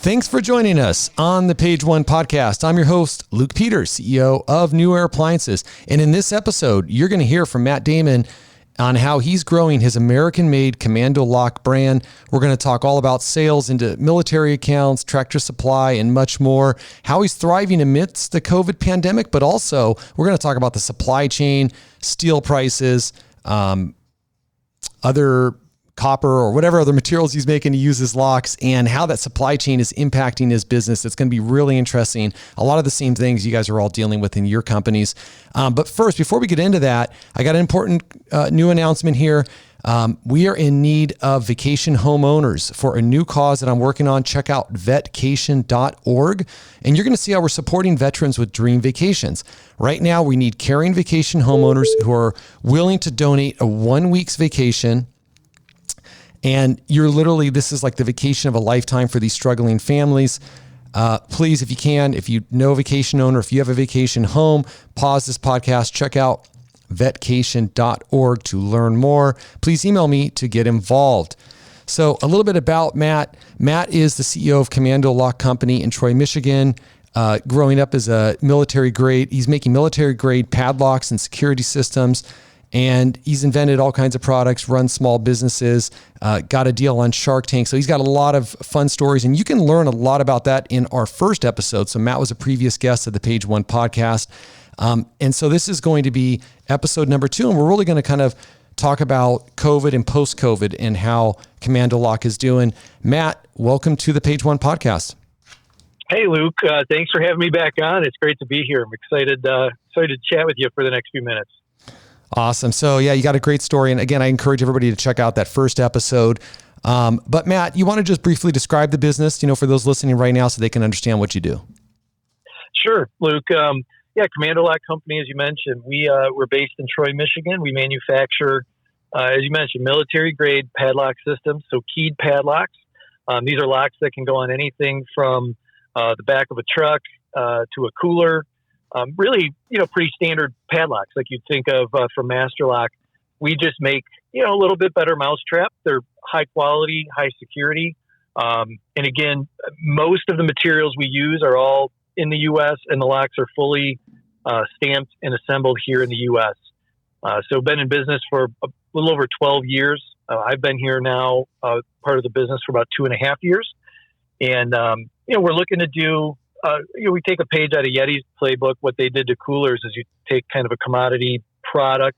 Thanks for joining us on the Page One podcast. I'm your host, Luke Peters, CEO of New Air Appliances. And in this episode, you're going to hear from Matt Damman on how he's growing his American Made Commando Lock brand. We're going to talk all about sales into military accounts, Tractor Supply, and much more, how he's thriving amidst the COVID pandemic, but also we're going to talk about the supply chain, steel prices, other copper or whatever other materials he's making to use his locks, and how that supply chain is impacting his business. It's going to be really interesting. A lot of the same things you guys are all dealing with in your companies. But first, before we get into that, I got an important new announcement here. We are in need of vacation homeowners for a new cause that I'm working on. Check out vetcation.org, and you're going to see how we're supporting veterans with dream vacations. Right now, we need caring vacation homeowners who are willing to donate a 1 week's vacation. And you're literally, this is like the vacation of a lifetime for these struggling families. Please, if you can, if you know a vacation owner, if you have a vacation home, pause this podcast, check out vetcation.org to learn more. Please email me to get involved. So a little bit about Matt. Matt is the CEO of Commando Lock Company in Troy, Michigan. Growing up as a military grade, he's making military grade padlocks and security systems. And he's invented all kinds of products, run small businesses, got a deal on Shark Tank. So he's got a lot of fun stories, and you can learn a lot about that in our first episode. So Matt was a previous guest of the Page One podcast. And so this is going to be episode number 2, and we're really going to kind of talk about COVID and post-COVID and how Commando Lock is doing. Matt, welcome to the Page One podcast. Hey, Luke. Thanks for having me back on. It's great to be here. I'm excited to chat with you for the next few minutes. Awesome. So yeah, you got a great story. And again, I encourage everybody to check out that first episode. But Matt, you want to just briefly describe the business, for those listening right now so they can understand what you do? Sure, Luke. Commando Lock Company, as you mentioned, we're based in Troy, Michigan. We manufacture, as you mentioned, military grade padlock systems. So keyed padlocks. These are locks that can go on anything from the back of a truck to a cooler. Really, pretty standard padlocks like you'd think of from Master Lock. We just make, a little bit better mousetrap. They're high quality, high security. And again, most of the materials we use are all in the U.S. and the locks are fully stamped and assembled here in the U.S. So been in business for a little over 12 years. I've been here now, part of the business for about 2.5 years. And, we're looking to do, we take a page out of Yeti's playbook. What they did to coolers is you take kind of a commodity product,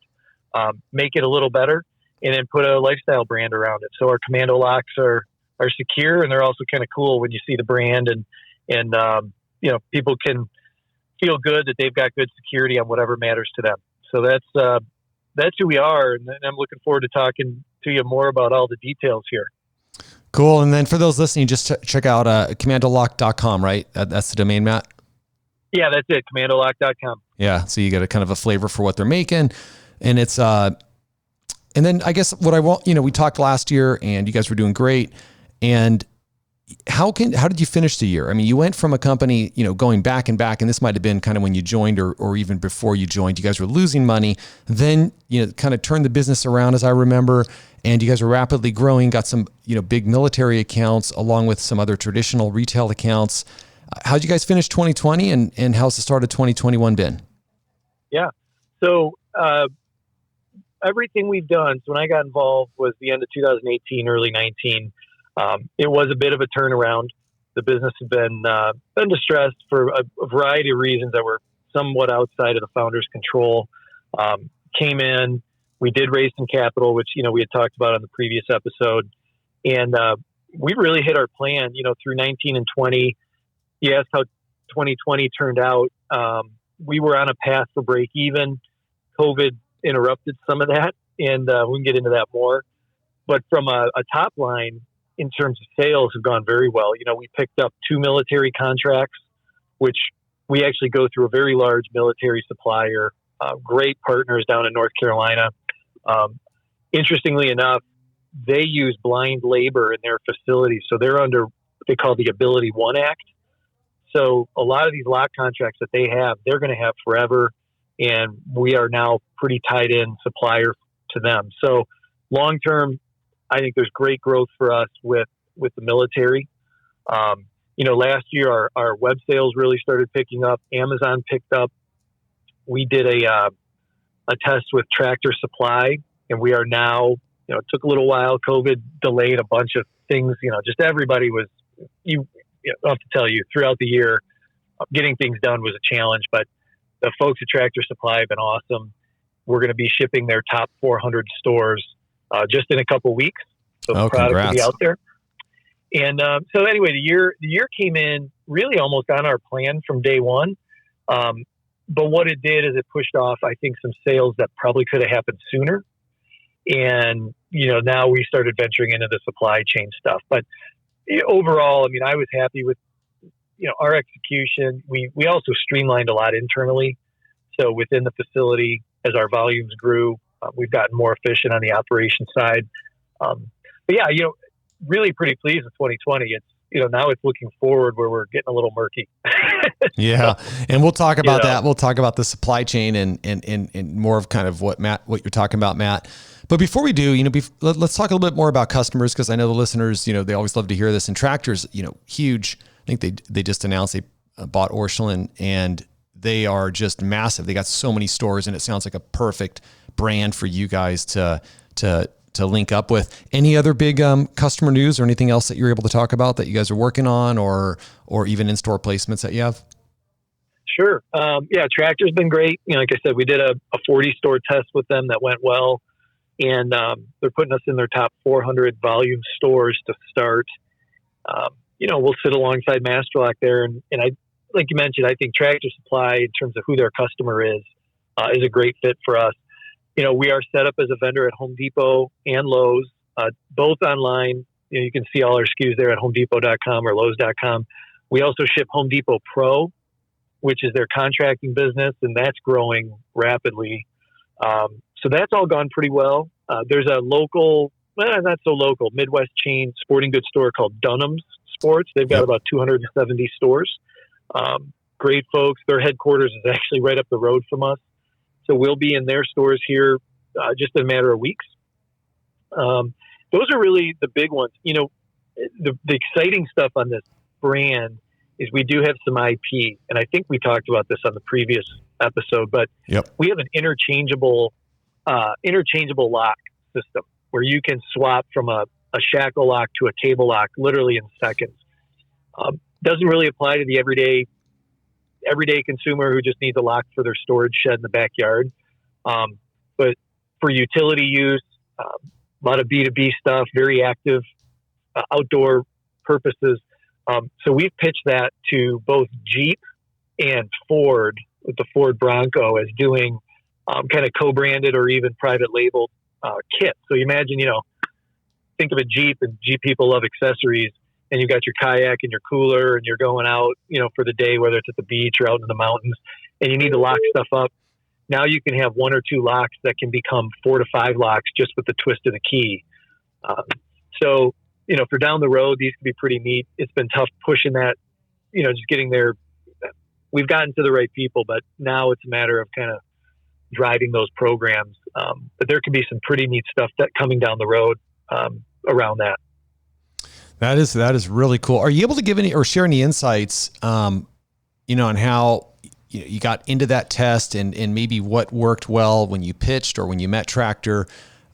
make it a little better, and then put a lifestyle brand around it. So our Commando locks are secure, and they're also kind of cool when you see the brand, and people can feel good that they've got good security on whatever matters to them. So that's who we are, and I'm looking forward to talking to you more about all the details here. Cool. And then for those listening, just check out commandolock.com, right? That's the domain, Matt? Yeah, that's it. Commandolock.com. Yeah. So you get a kind of a flavor for what they're making. And it's, and then I guess what I want, we talked last year and you guys were doing great. And how did you finish the year? I mean, you went from a company, going back and back, and this might've been kind of when you joined or even before you joined, you guys were losing money. Then, kind of turned the business around, as I remember, and you guys were rapidly growing, got some, big military accounts along with some other traditional retail accounts. How'd you guys finish 2020 and how's the start of 2021 been? Yeah. So, everything we've done, so when I got involved was the end of 2018, early 19. It was a bit of a turnaround. The business had been distressed for a variety of reasons that were somewhat outside of the founder's control. Came in, we did raise some capital, which, we had talked about on the previous episode. And we really hit our plan, through 19 and 20. You asked how 2020 turned out. We were on a path for break even. COVID interrupted some of that, and we can get into that more. But from a top line, in terms of sales, have gone very well. We picked up 2 military contracts, which we actually go through a very large military supplier, great partners down in North Carolina. Interestingly enough, they use blind labor in their facilities. So they're under what they call the Ability One Act. So a lot of these lock contracts that they have, they're going to have forever. And we are now pretty tied in supplier to them. So long-term, I think there's great growth for us with the military. Last year our web sales really started picking up. Amazon picked up. We did a test with Tractor Supply, and we are now, it took a little while. COVID delayed a bunch of things. Just everybody was, I have to tell you, throughout the year, getting things done was a challenge, but the folks at Tractor Supply have been awesome. We're going to be shipping their top 400 stores just in a couple weeks. So the product will be out there. And so anyway, the year came in really almost on our plan from day one. But what it did is it pushed off, I think, some sales that probably could have happened sooner. And, now we started venturing into the supply chain stuff. But overall, I was happy with, our execution. We also streamlined a lot internally. So within the facility, as our volumes grew, we've gotten more efficient on the operation side. But yeah, really pretty pleased with 2020. It's, now it's looking forward where we're getting a little murky. Yeah. And we'll talk about that. We'll talk about the supply chain and more of kind of what you're talking about, Matt. But before we do, let's talk a little bit more about customers, because I know the listeners, they always love to hear this. And Tractor's, huge. I think they just announced they bought Orscheln, and they are just massive. They got so many stores, and it sounds like a perfect brand for you guys to link up with. Any other big customer news or anything else that you're able to talk about that you guys are working on, or even in-store placements that you have? Sure. Yeah, Tractor's been great. Like I said, we did a 40-store test with them that went well, and they're putting us in their top 400 volume stores to start. We'll sit alongside Master Lock there, and I, like you mentioned, I think Tractor Supply, in terms of who their customer is a great fit for us. We are set up as a vendor at Home Depot and Lowe's, both online. You can see all our SKUs there at homedepot.com or lowes.com. We also ship Home Depot Pro, which is their contracting business, and that's growing rapidly. So that's all gone pretty well. There's a local, not so local, Midwest chain sporting goods store called Dunham's Sports. They've got about 270 stores. Great folks. Their headquarters is actually right up the road from us. So we'll be in their stores here just in a matter of weeks. Those are really the big ones. The exciting stuff on this brand is we do have some IP, and I think we talked about this on the previous episode, but we have an interchangeable lock system where you can swap from a shackle lock to a cable lock literally in seconds. Doesn't really apply to the everyday consumer who just needs a lock for their storage shed in the backyard. But for utility use, a lot of B2B stuff, very active outdoor purposes. So we've pitched that to both Jeep and Ford with the Ford Bronco as doing kind of co-branded or even private labeled kits. So you imagine, think of a Jeep, and Jeep people love accessories, and you got your kayak and your cooler, and you're going out, for the day, whether it's at the beach or out in the mountains, and you need to lock stuff up. Now you can have one or two locks that can become 4 to 5 locks just with the twist of the key. So, for down the road, these can be pretty neat. It's been tough pushing that, just getting there. We've gotten to the right people, but now it's a matter of kind of driving those programs. But there can be some pretty neat stuff that coming down the road around that. That is really cool. Are you able to give any or share any insights, on how you got into that test and maybe what worked well when you pitched or when you met Tractor?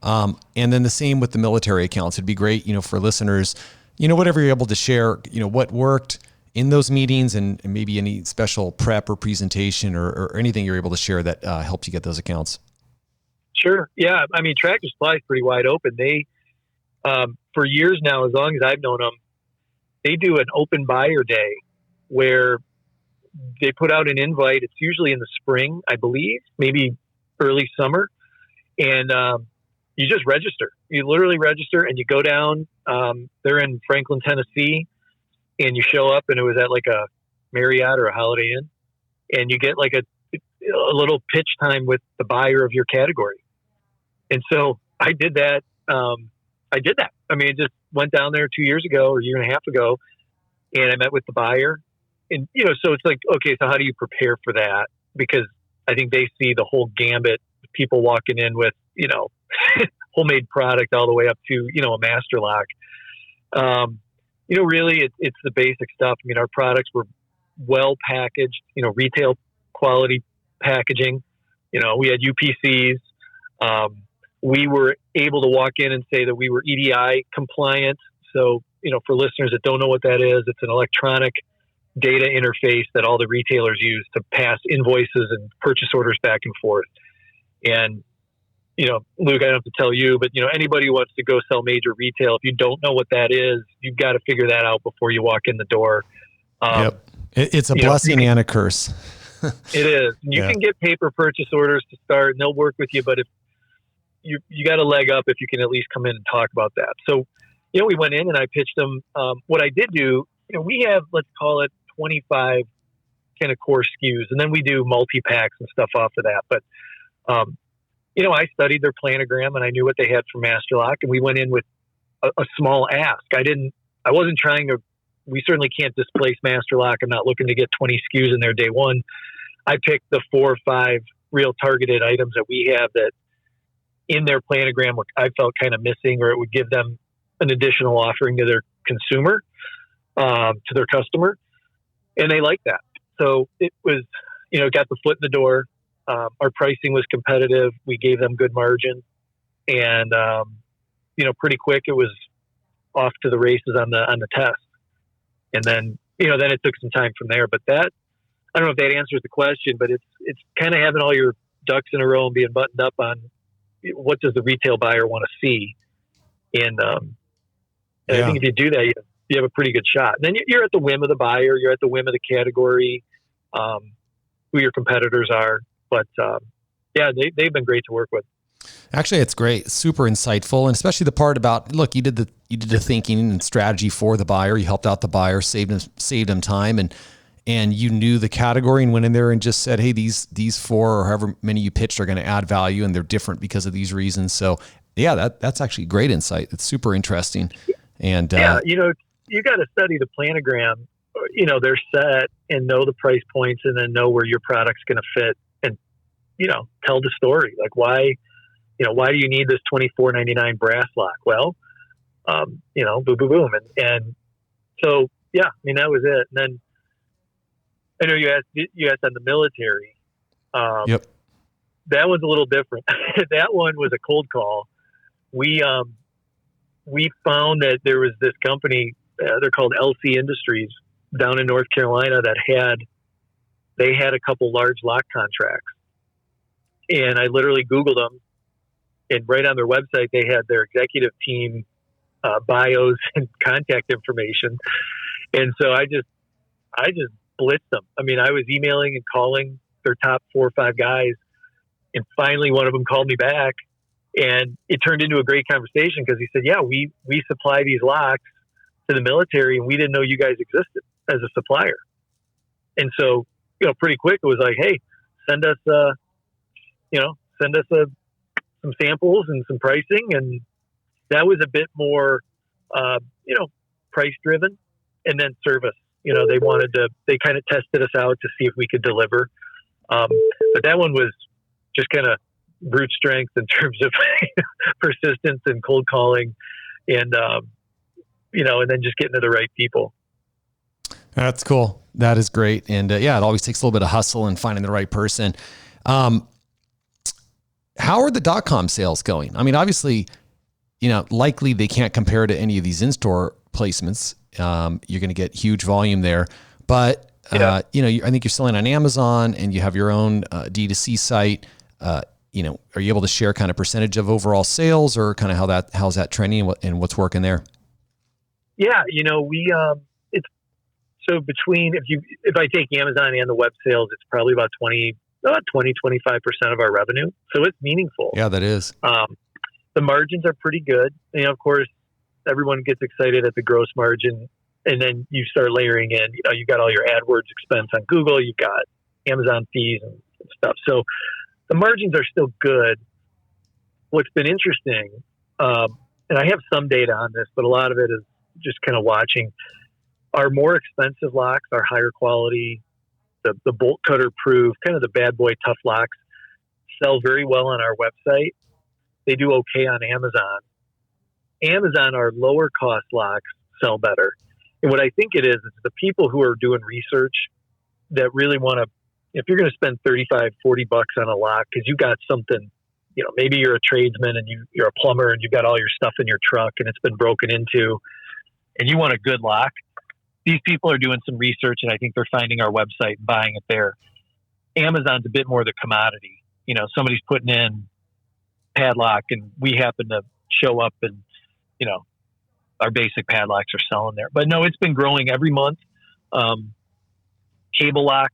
And then the same with the military accounts. It'd be great, for listeners, whatever you're able to share, what worked in those meetings and maybe any special prep or presentation or anything you're able to share that helped you get those accounts. Sure. Yeah. Tractor Supply is pretty wide open. They, for years now, as long as I've known them, they do an open buyer day where they put out an invite. It's usually in the spring, I believe, maybe early summer. And you just register. You literally register and you go down. They're in Franklin, Tennessee, and you show up, and it was at like a Marriott or a Holiday Inn, and you get like a little pitch time with the buyer of your category. And so I did that. It just went down there 2 years ago or a year and a half ago, and I met with the buyer. And, so it's like, okay, so how do you prepare for that? Because I think they see the whole gambit, people walking in with, homemade product all the way up to, a master lock. really it's the basic stuff. I mean, our products were well packaged, retail quality packaging. We had UPCs. We were able to walk in and say that we were EDI compliant. So, for listeners that don't know what that is, it's an electronic data interface that all the retailers use to pass invoices and purchase orders back and forth. And, Luke, I don't have to tell you, but, anybody who wants to go sell major retail, if you don't know what that is, you've got to figure that out before you walk in the door. Yep. It's a blessing and a curse. It is. You can get paper purchase orders to start, and they'll work with you, but if you got a leg up if you can at least come in and talk about that. So, we went in and I pitched them. What I did do, we have, let's call it 25 kind of core SKUs, and then we do multi-packs and stuff off of that. But, I studied their planogram and I knew what they had for Master Lock, and we went in with a small ask. I wasn't trying to, we certainly can't displace Master Lock. I'm not looking to get 20 SKUs in there day one. I picked the 4 or 5 real targeted items that we have that in their planogram I felt kind of missing, or it would give them an additional offering to their consumer, to their customer. And they liked that. So it was, got the foot in the door. Our pricing was competitive. We gave them good margin, and, pretty quick it was off to the races on the test. And then, then it took some time from there, but that, I don't know if that answers the question, but it's kind of having all your ducks in a row and being buttoned up on what does the retail buyer want to see. And I think if you do that, you have a pretty good shot. And then you're at the whim of the buyer. You're at the whim of the category, who your competitors are. But they've been great to work with. Actually, it's great. Super insightful. And especially the part about, look, you did the thinking and strategy for the buyer. You helped out the buyer, saved them time. And you knew the category and went in there and just said, hey, these 4 or however many you pitched are going to add value, and they're different because of these reasons. So that's actually great insight. It's super interesting. And you got to study the planogram. They're set and know the price points, and then know where your product's going to fit, and tell the story. Like why do you need this $24.99 brass lock? Well, boom, boom, boom, and so that was it. And then I know you asked on the military. Yep. That one's a little different. That one was a cold call. We found that there was this company, they're called LC Industries down in North Carolina that had a couple large lock contracts. And I literally Googled them, and right on their website, they had their executive team bios and contact information. And so I just blitzed them. I mean, I was emailing and calling their top 4 or 5 guys, and finally one of them called me back, and it turned into a great conversation because he said, yeah, we supply these locks to the military, and we didn't know you guys existed as a supplier. And so, pretty quick, it was like, hey, send us some samples and some pricing. And that was a bit more, price driven, and then service. They kind of tested us out to see if we could deliver. But that one was just kind of brute strength in terms of persistence and cold calling, and then just getting to the right people. That's cool. That is great. And it always takes a little bit of hustle and finding the right person. How are the .com sales going? I mean, obviously, likely they can't compare to any of these in-store placements. You're going to get huge volume there, but I think you're selling on Amazon, and you have your own D2C site. Are you able to share kind of percentage of overall sales, or kind of how's that trending and what's working there? Yeah, it's so between if I take Amazon and the web sales, it's probably about 25% of our revenue. So it's meaningful. Yeah, that is. The margins are pretty good. Of course, everyone gets excited at the gross margin, and then you start layering in, you've got all your AdWords expense on Google, you've got Amazon fees and stuff. So the margins are still good. What's been interesting, and I have some data on this, but a lot of it is just kind of watching. Our more expensive locks, our higher quality, the bolt cutter proof, kind of the bad boy tough locks, sell very well on our website. They do okay on Amazon. Our lower cost locks sell better. And what I think it is the people who are doing research that really want to, if you're going to spend 35, 40 bucks on a lock, because you got something, you know, maybe you're a tradesman and you're a plumber and you've got all your stuff in your truck and it's been broken into and you want a good lock. These people are doing some research and I think they're finding our website and buying it there. Amazon's a bit more the commodity. You know, somebody's putting in padlock and we happen to show up and, you know, our basic padlocks are selling there. But no, it's been growing every month. Cable locks,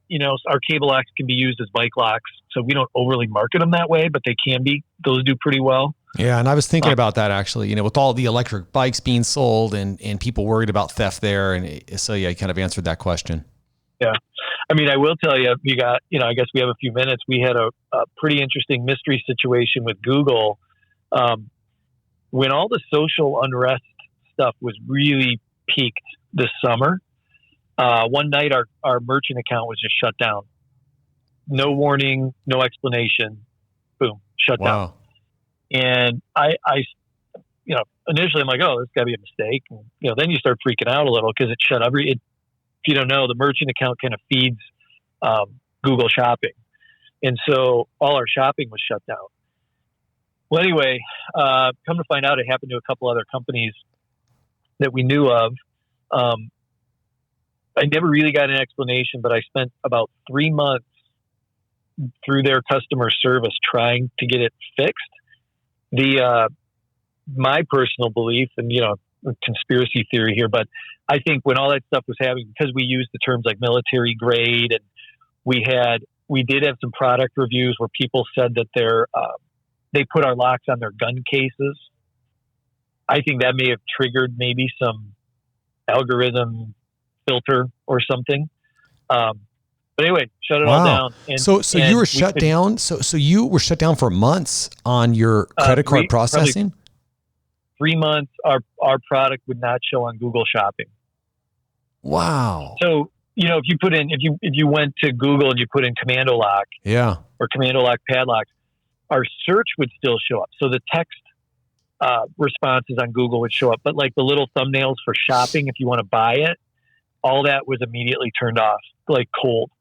you know, our cable locks can be used as bike locks. So we don't overly market them that way, but they can be. Those do pretty well. Yeah. And I was thinking about that actually, you know, with all the electric bikes being sold and people worried about theft there. And so, yeah, you kind of answered that question. Yeah. I mean, I will tell you, we got, you know, I guess we have a few minutes. We had a pretty interesting mystery situation with Google. When all the social unrest stuff was really peaked this summer, one night our merchant account was just shut down. No warning, no explanation. Boom, shut down. And I, you know, initially I'm like, oh, this gotta be a mistake. And, you know, then you start freaking out a little because it shut if you don't know, the merchant account kind of feeds Google Shopping. And so all our shopping was shut down. Well, anyway, come to find out it happened to a couple other companies that we knew of. I never really got an explanation, but I spent about 3 months through their customer service trying to get it fixed. My personal belief, and, you know, conspiracy theory here, but I think when all that stuff was happening, because we used the terms like military grade, and we did have some product reviews where people said that they put our locks on their gun cases. I think that may have triggered maybe some algorithm filter or something. But anyway, shut it all down. And, so you were shut down. So you were shut down for months on your credit card processing? 3 months, our product would not show on Google Shopping. Wow. So, you know, if you went to Google and you put in Commando Lock, or Commando Lock padlocks, our search would still show up. So the text responses on Google would show up, but like the little thumbnails for shopping, if you want to buy it, all that was immediately turned off, like cold.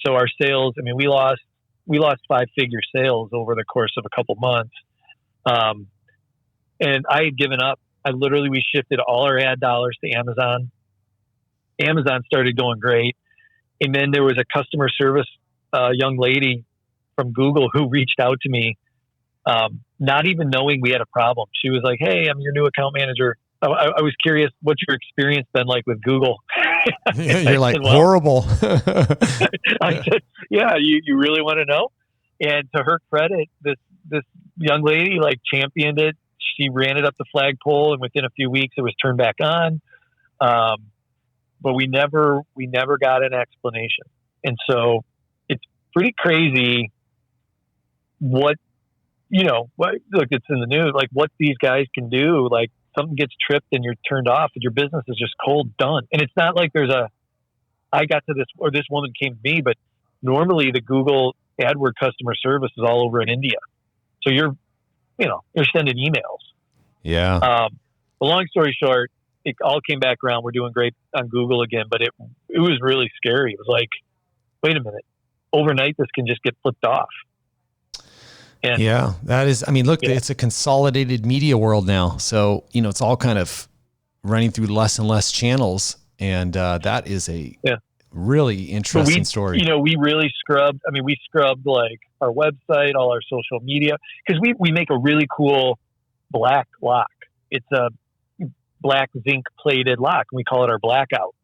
So our sales, I mean, we lost 5-figure sales over the course of a couple months. And I had given up. We shifted all our ad dollars to Amazon. Amazon started going great. And then there was a customer service young lady from Google who reached out to me, not even knowing we had a problem. She was like, "Hey, I'm your new account manager. I was curious, what's your experience been like with Google?" You're like, well, horrible. I said, "Yeah, you really want to know?" And to her credit, this young lady like championed it. She ran it up the flagpole, and within a few weeks, it was turned back on. But we never got an explanation, and so it's pretty crazy. Look, it's in the news. Like what these guys can do. Like something gets tripped and you're turned off, and your business is just cold done. And it's not like I got to this, or this woman came to me, but normally the Google AdWords customer service is all over in India. So you're sending emails. Yeah. The long story short, it all came back around. We're doing great on Google again, but it was really scary. It was like, wait a minute, overnight this can just get flipped off. And yeah, that is, I mean, look, it's a consolidated media world now. So, you know, it's all kind of running through less and less channels. And that is a really interesting story. You know, we really scrubbed. I mean, we scrubbed like our website, all our social media, because we make a really cool black lock. It's a black zinc plated lock. And we call it our blackout.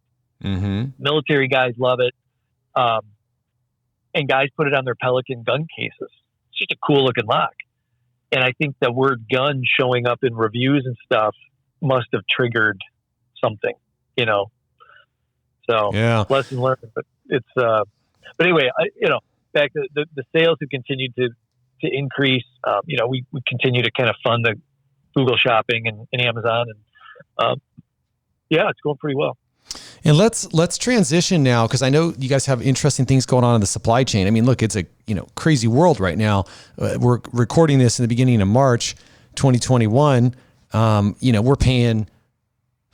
Mm-hmm. Military guys love it. And guys put it on their Pelican gun cases. It's just a cool looking lock. And I think the word gun showing up in reviews and stuff must have triggered something, you know? So lesson learned, but it's, but anyway, back to the sales have continued to increase. We continue to kind of fund the Google Shopping and Amazon, and it's going pretty well. And let's transition now, because I know you guys have interesting things going on in the supply chain. I mean, look, it's a crazy world right now. We're recording this in the beginning of March 2021. We're paying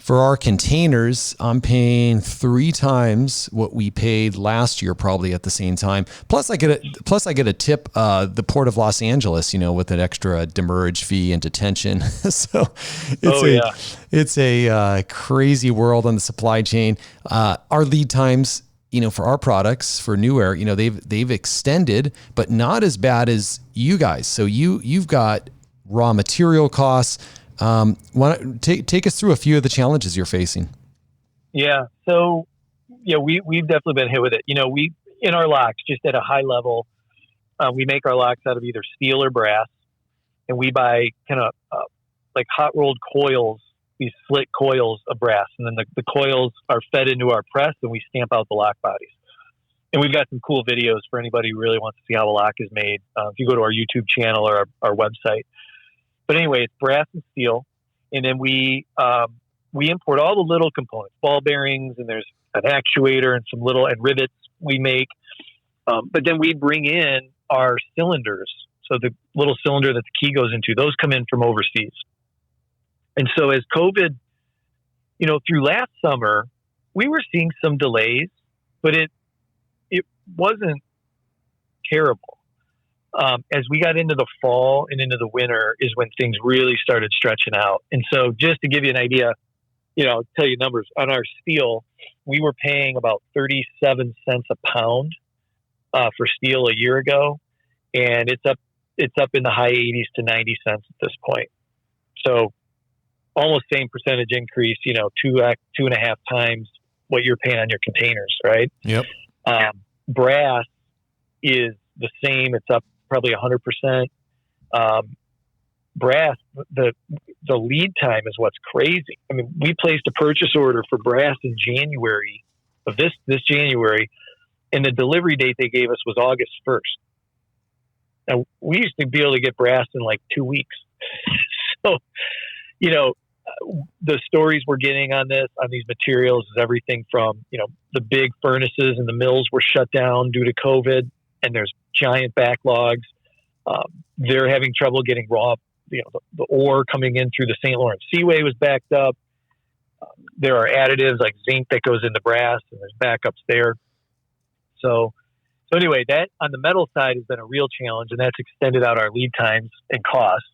For our containers, I'm paying 3 times what we paid last year, probably at the same time. Plus I get a tip, the Port of Los Angeles, with an extra demurrage fee and detention. So it's a crazy world on the supply chain. Our lead times, for our products, for New Air, they've extended, but not as bad as you guys. So you've got raw material costs. Take us through a few of the challenges you're facing. Yeah. So, we've definitely been hit with it. We, in our locks, just at a high level, we make our locks out of either steel or brass, and we buy kind of like hot rolled coils, these slit coils of brass. And then the coils are fed into our press and we stamp out the lock bodies. And we've got some cool videos for anybody who really wants to see how a lock is made. If you go to our YouTube channel or our website. But anyway, it's brass and steel. And then we import all the little components, ball bearings, and there's an actuator and some and rivets we make. But then we bring in our cylinders. So the little cylinder that the key goes into, those come in from overseas. And so as COVID, through last summer, we were seeing some delays, but it wasn't terrible. As we got into the fall and into the winter is when things really started stretching out. And so just to give you an idea, I'll tell you numbers. On our steel, we were paying about 37 cents a pound for steel a year ago, and it's up in the high 80s to 90 cents at this point. So almost same percentage increase, 2.5 times what you're paying on your containers, right? Yep. Brass is the same. It's up probably 100%. Brass, the lead time is what's crazy. I mean, we placed a purchase order for brass in January of this January, and the delivery date they gave us was August 1st. Now, we used to be able to get brass in like 2 weeks. So, the stories we're getting on these materials is everything from, the big furnaces and the mills were shut down due to COVID, and there's giant backlogs. They're having trouble getting raw, the ore coming in through the St. Lawrence Seaway was backed up. There are additives like zinc that goes into brass, and there's backups there. So anyway, that on the metal side has been a real challenge, and that's extended out our lead times and costs.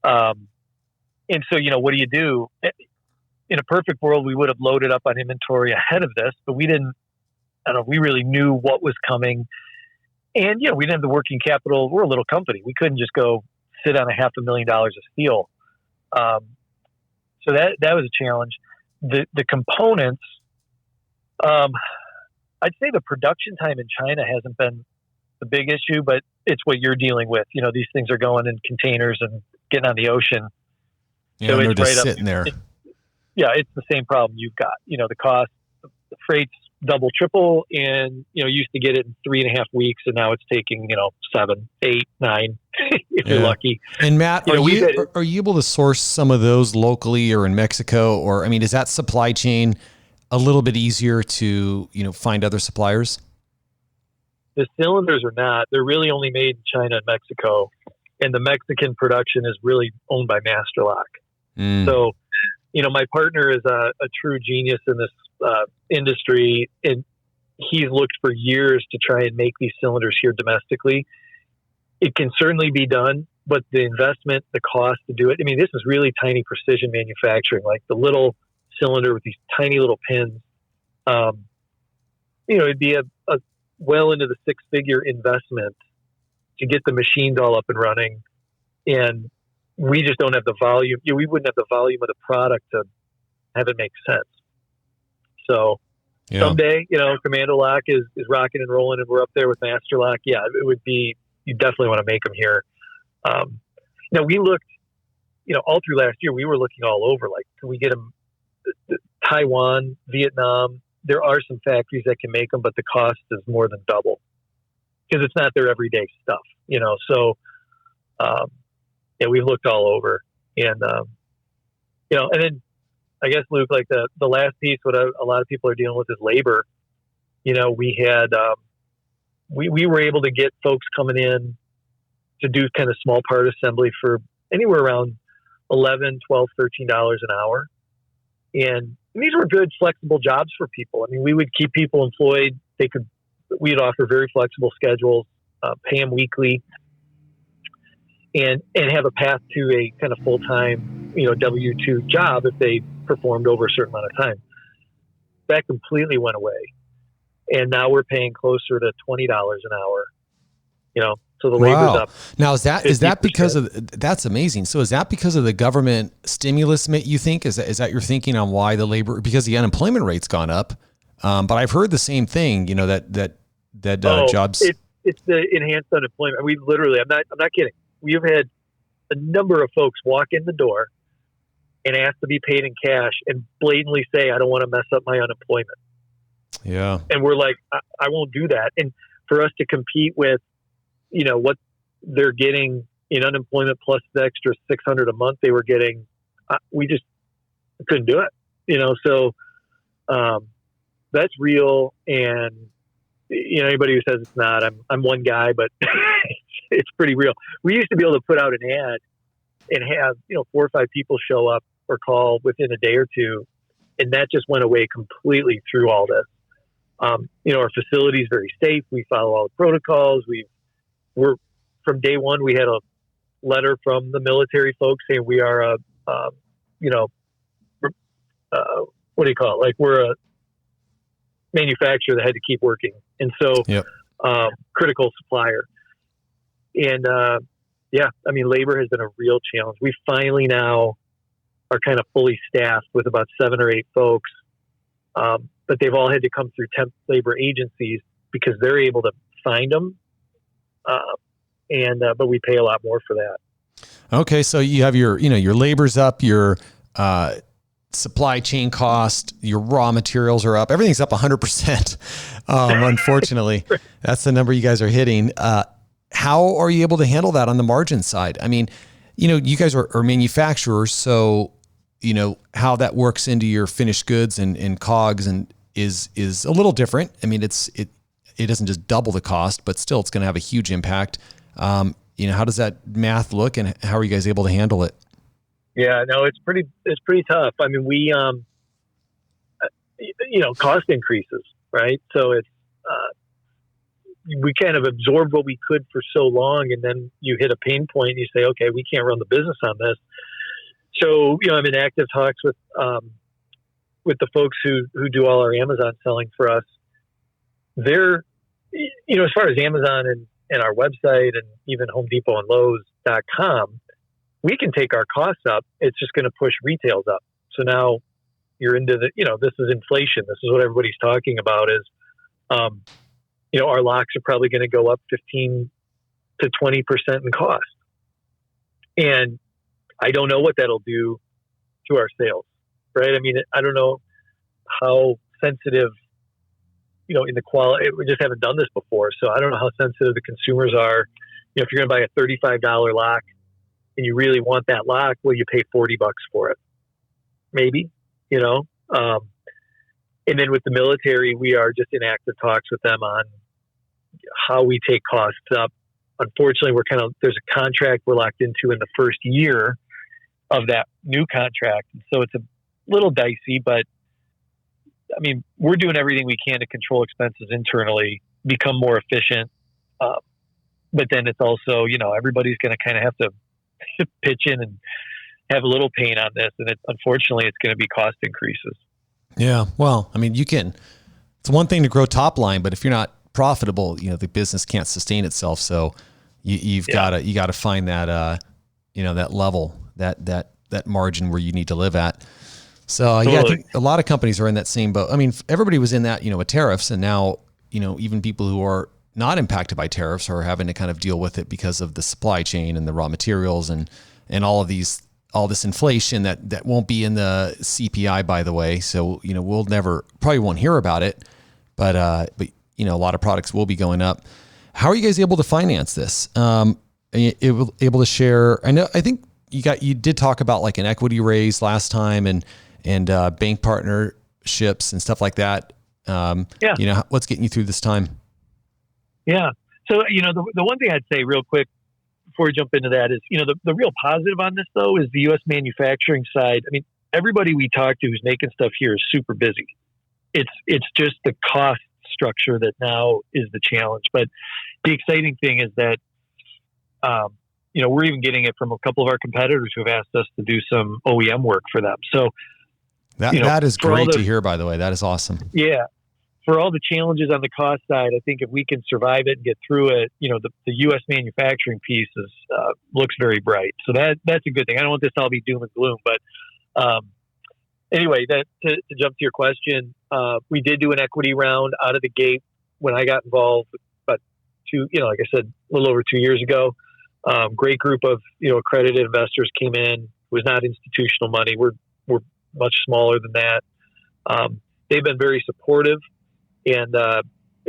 And so, what do you do? In a perfect world, we would have loaded up on inventory ahead of this, but we didn't. We really knew what was coming. And, we didn't have the working capital. We're a little company. We couldn't just go sit on $500,000 of steel. So that was a challenge. The components, I'd say the production time in China hasn't been the big issue, but it's what you're dealing with. These things are going in containers and getting on the ocean. Yeah, so they're just sitting there. It's the same problem you've got. The cost, the freight's double, triple, and used to get it in 3.5 weeks, and now it's taking 7, 8, 9 if you're lucky. And Matt, are you able to source some of those locally or in Mexico, or is that supply chain a little bit easier to find other suppliers? The cylinders are not. They're really only made in China and Mexico, and the Mexican production is really owned by Master Lock. So, my partner is a true genius in this industry, and he's looked for years to try and make these cylinders here domestically. It can certainly be done, but the investment, the cost to do it, this is really tiny precision manufacturing, like the little cylinder with these tiny little pins. It'd be a well into the 6-figure investment to get the machines all up and running. And we just don't have the volume. We wouldn't have the volume of the product to have it make sense. So someday, Commando Lock is rocking and rolling, and we're up there with Master Lock. Yeah, it would be. You definitely want to make them here. We looked, all through last year, we were looking all over. Like, can we get them? Taiwan, Vietnam. There are some factories that can make them, but the cost is more than double because it's not their everyday stuff. So. We've looked all over, and and then I guess, Luke, like the last piece, what a lot of people are dealing with is labor. We had we were able to get folks coming in to do kind of small part assembly for anywhere around $11, $12, $13 an hour. And these were good, flexible jobs for people. I mean, we would keep people employed. We'd offer very flexible schedules, pay them weekly, and have a path to a kind of full-time, W-2 job if they performed over a certain amount of time. That completely went away. And now we're paying closer to $20 an hour, so the labor's up. Now, is that because of, that's amazing. So is that because of the government stimulus, you think? Is that your thinking on why the labor, because the unemployment rate's gone up? But I've heard the same thing, that jobs. It's the enhanced unemployment. We literally, I'm not kidding. We've had a number of folks walk in the door and ask to be paid in cash and blatantly say, I don't want to mess up my unemployment. Yeah. And we're like, I won't do that. And for us to compete with, what they're getting in unemployment plus the extra $600 a month they were getting, we just couldn't do it, so that's real. And, anybody who says it's not, I'm one guy, but it's pretty real. We used to be able to put out an ad and have, 4 or 5 people show up or call within a day or two. And that just went away completely through all this. Our facility is very safe. We follow all the protocols. We're from day one, we had a letter from the military folks saying we are what do you call it? Like we're a manufacturer that had to keep working. And so, yep. Critical supplier. And, labor has been a real challenge. We finally now are kind of fully staffed with about 7 or 8 folks. But they've all had to come through temp labor agencies because they're able to find them. But we pay a lot more for that. Okay. So you have your labor's up, your, supply chain cost, your raw materials are up. Everything's up 100%. Unfortunately, that's the number you guys are hitting. How are you able to handle that on the margin side? I mean, you guys are manufacturers, so how that works into your finished goods and COGS and is a little different. I mean, it doesn't just double the cost, but still it's going to have a huge impact. How does that math look and how are you guys able to handle it? Yeah, no, it's pretty tough. I mean, we, cost increases, right? So it's, we kind of absorbed what we could for so long, and then you hit a pain point and you say, okay, we can't run the business on this. So, I'm in active talks with the folks who do all our Amazon selling for us. They're, as far as Amazon and our website and even Home Depot and Lowe's.com, we can take our costs up. It's just going to push retails up. So now you're into this is inflation. This is what everybody's talking about is, our locks are probably going to go up 15 to 20% in cost. And I don't know what that'll do to our sales, right? I mean, I don't know how sensitive, in the quality, we just haven't done this before. So I don't know how sensitive the consumers are. If you're going to buy a $35 lock and you really want that lock, well, you pay $40 for it. Maybe, and then with the military, we are just in active talks with them on how we take costs up. Unfortunately, there's a contract we're locked into in the first year of that new contract. So it's a little dicey, but I mean, we're doing everything we can to control expenses internally, become more efficient. But then it's also, everybody's going to kind of have to pitch in and have a little pain on this. And unfortunately, it's going to be cost increases. Yeah. Well, I mean, it's one thing to grow top line, but if you're not profitable, the business can't sustain itself. So you got to find that, that level, that margin where you need to live at. So totally. I think a lot of companies are in that same boat. I mean, everybody was in that, with tariffs, and now, even people who are not impacted by tariffs are having to kind of deal with it because of the supply chain and the raw materials and all this inflation that won't be in the CPI, by the way. So, we'll probably won't hear about it, but a lot of products will be going up. How are you guys able to finance this? Able to share? I think you did talk about like an equity raise last time and bank partnerships and stuff like that. What's getting you through this time? Yeah. So, the one thing I'd say real quick before we jump into that is, the real positive on this though is the U.S. manufacturing side. I mean, everybody we talk to who's making stuff here is super busy. It's just the cost structure that now is the challenge. But the exciting thing is that, we're even getting it from a couple of our competitors who have asked us to do some OEM work for them. So that is great to hear, by the way. That is awesome. Yeah. For all the challenges on the cost side, I think if we can survive it and get through it, the U.S. manufacturing piece looks very bright. So that's a good thing. I don't want this to all be doom and gloom, but anyway, to jump to your question, we did do an equity round out of the gate when I got involved, but like I said, a little over 2 years ago. Great group of accredited investors came in. It was not institutional money. We're much smaller than that. They've been very supportive. And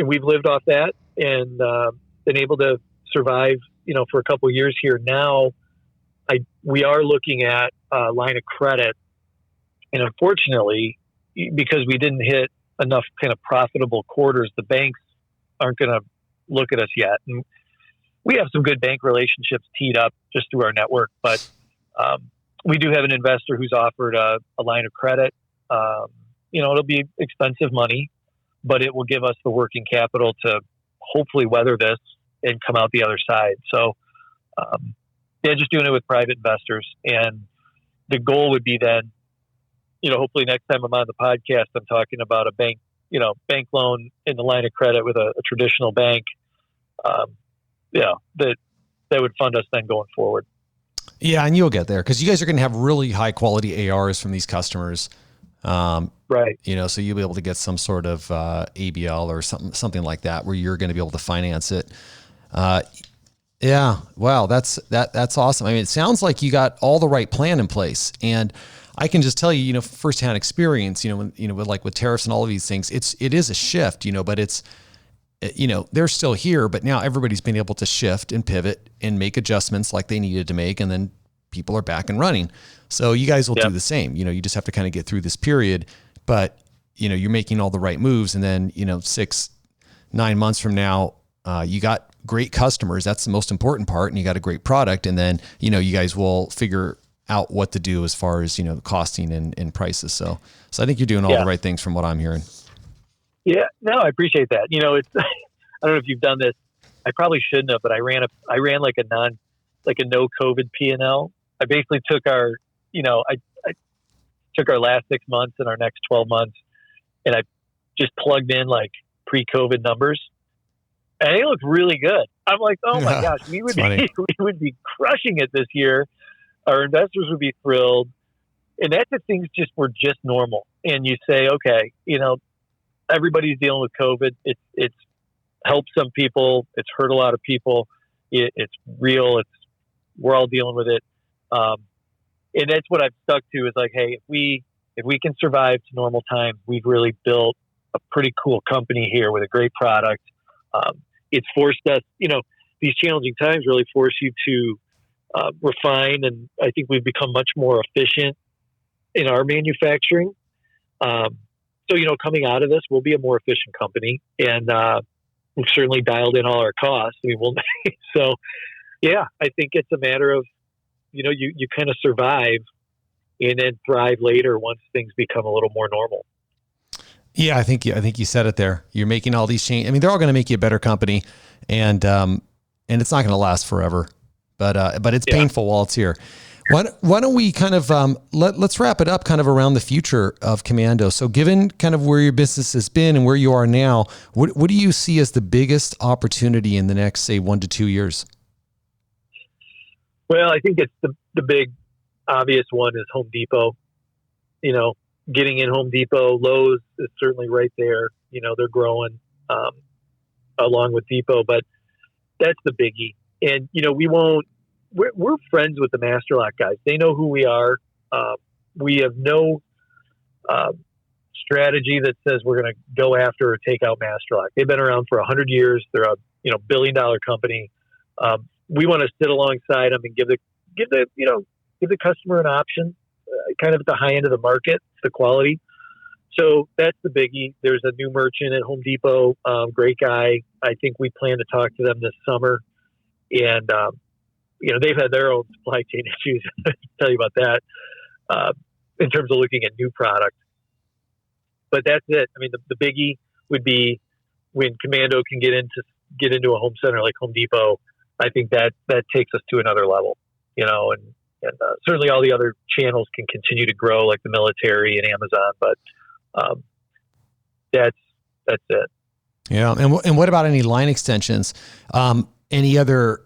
we've lived off that and been able to survive, for a couple of years here. Now, we are looking at a line of credit, and unfortunately, because we didn't hit enough kind of profitable quarters, the banks aren't going to look at us yet. And we have some good bank relationships teed up just through our network, but we do have an investor who's offered a line of credit. It'll be expensive money, but it will give us the working capital to hopefully weather this and come out the other side. So, just doing it with private investors. And the goal would be then, hopefully next time I'm on the podcast, I'm talking about a bank loan in the line of credit with a traditional bank, that would fund us then going forward. Yeah. And you'll get there because you guys are going to have really high quality ARs from these customers. Right. So you'll be able to get some sort of ABL or something like that where you're going to be able to finance it. Yeah. Wow. That's awesome. I mean, it sounds like you got all the right plan in place, and I can just tell you, firsthand experience, with tariffs and all of these things, it is a shift, but it's, they're still here, but now everybody's been able to shift and pivot and make adjustments like they needed to make. And then people are back and running. So you guys will do the same. You just have to kind of get through this period, but you're making all the right moves. And then, 6-9 months from now, you got great customers. That's the most important part. And you got a great product. And then, you guys will figure out what to do as far as, costing and prices. So I think you're doing all the right things from what I'm hearing. Yeah, no, I appreciate that. It's, I don't know if you've done this. I probably shouldn't have, but I ran like a no COVID P&L. I basically took our, I took our last 6 months and our next 12 months, and I just plugged in like pre-COVID numbers, and they look really good. I'm like, oh my gosh, we would be crushing it this year. Our investors would be thrilled, and that's if things were just normal. And you say, okay, everybody's dealing with COVID. It's helped some people. It's hurt a lot of people. It's real. We're all dealing with it. And that's what I've stuck to is like, hey, if we can survive to normal times, we've really built a pretty cool company here with a great product. It's forced us, these challenging times really force you to refine. And I think we've become much more efficient in our manufacturing. So, coming out of this, we'll be a more efficient company, and we've certainly dialed in all our costs. So, yeah, I think it's a matter of, you kind of survive and then thrive later once things become a little more normal. Yeah, I think you said it there. You're making all these changes. I mean, they're all going to make you a better company, and it's not going to last forever, but it's painful while it's here. Why don't we kind of let's wrap it up kind of around the future of Commando. So given kind of where your business has been and where you are now, what do you see as the biggest opportunity in the next, say, 1 to 2 years? Well, I think it's the big obvious one is Home Depot. Getting in Home Depot, Lowe's is certainly right there. They're growing along with Depot, but that's the biggie. And, we're friends with the Master Lock guys. They know who we are. We have no strategy that says we're going to go after or take out Master Lock. They've been around for 100 years. They're a $1 billion company. We want to sit alongside them and give the customer an option, kind of at the high end of the market, the quality. So that's the biggie. There's a new merchant at Home Depot, great guy. I think we plan to talk to them this summer, and they've had their own supply chain issues. I can tell you about that. in terms of looking at new product. But that's it. I mean, the biggie would be when Commando can get into a home center like Home Depot. I think that takes us to another level, and certainly all the other channels can continue to grow, like the military and Amazon. But that's it. Yeah. And what about any line extensions? Any other,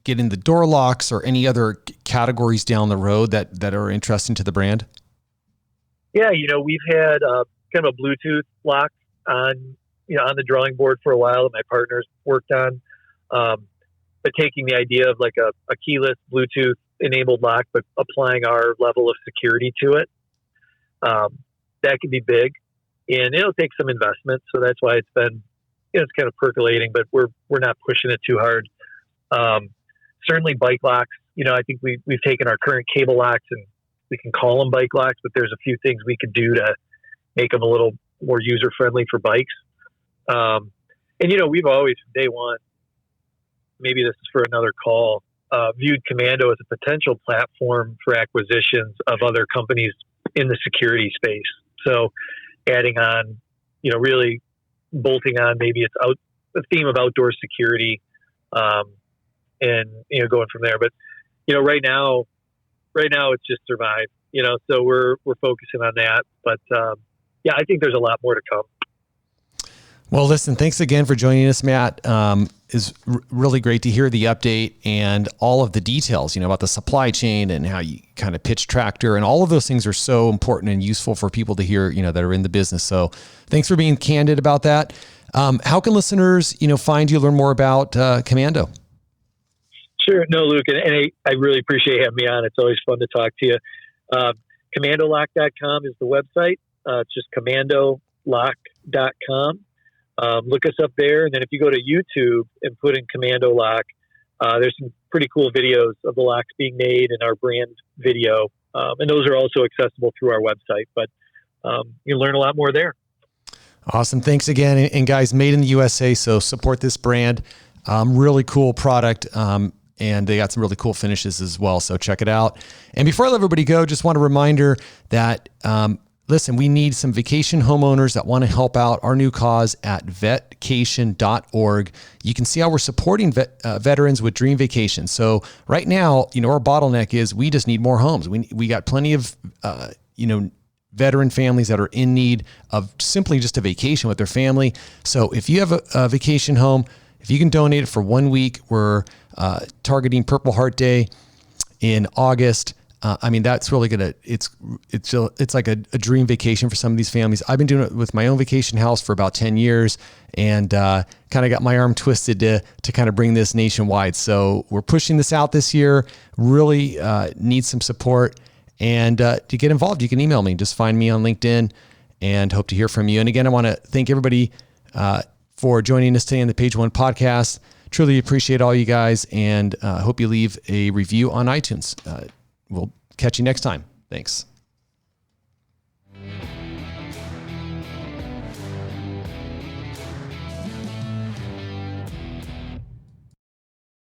getting the door locks or any other categories down the road that are interesting to the brand? Yeah. We've had kind of a Bluetooth lock on the drawing board for a while that my partners worked on. But taking the idea of like a keyless Bluetooth enabled lock, but applying our level of security to it, that could be big, and it'll take some investment. So that's why it's been, it's kind of percolating, but we're not pushing it too hard. Certainly bike locks. I think we've taken our current cable locks and we can call them bike locks, but there's a few things we could do to make them a little more user friendly for bikes. And we've always, from day one, maybe this is for another call, viewed Commando as a potential platform for acquisitions of other companies in the security space. So adding on, really bolting on, maybe it's the theme of outdoor security, and, going from there. But, right now it's just survive, so we're focusing on that. But, yeah, I think there's a lot more to come. Well, listen, thanks again for joining us, Matt. It's really great to hear the update and all of the details, about the supply chain and how you kind of pitch Tractor, and all of those things are so important and useful for people to hear, that are in the business. So thanks for being candid about that. How can listeners, find you, learn more about Commando? Sure. No, Luke, and I really appreciate having me on. It's always fun to talk to you. CommandoLock.com is the website. It's just CommandoLock.com. Look us up there. And then if you go to YouTube and put in Commando Lock, there's some pretty cool videos of the locks being made and our brand video. And those are also accessible through our website, but you learn a lot more there. Awesome. Thanks again. And guys, made in the USA. So support this brand. Really cool product. And they got some really cool finishes as well. So check it out. And before I let everybody go, just want a reminder that, listen, we need some vacation homeowners that want to help out our new cause at vetcation.org. You can see how we're supporting veterans with Dream Vacation. So right now, our bottleneck is we just need more homes. We got plenty of, veteran families that are in need of simply just a vacation with their family. So if you have a vacation home, if you can donate it for 1 week, we're targeting Purple Heart Day in August. That's really gonna, it's like a dream vacation for some of these families. I've been doing it with my own vacation house for about 10 years and kind of got my arm twisted to kind of bring this nationwide. So we're pushing this out this year, really need some support. And to get involved, you can email me. Just find me on LinkedIn and hope to hear from you. And again, I want to thank everybody for joining us today on the Page One podcast. Truly appreciate all you guys, and hope you leave a review on iTunes. We'll catch you next time. Thanks.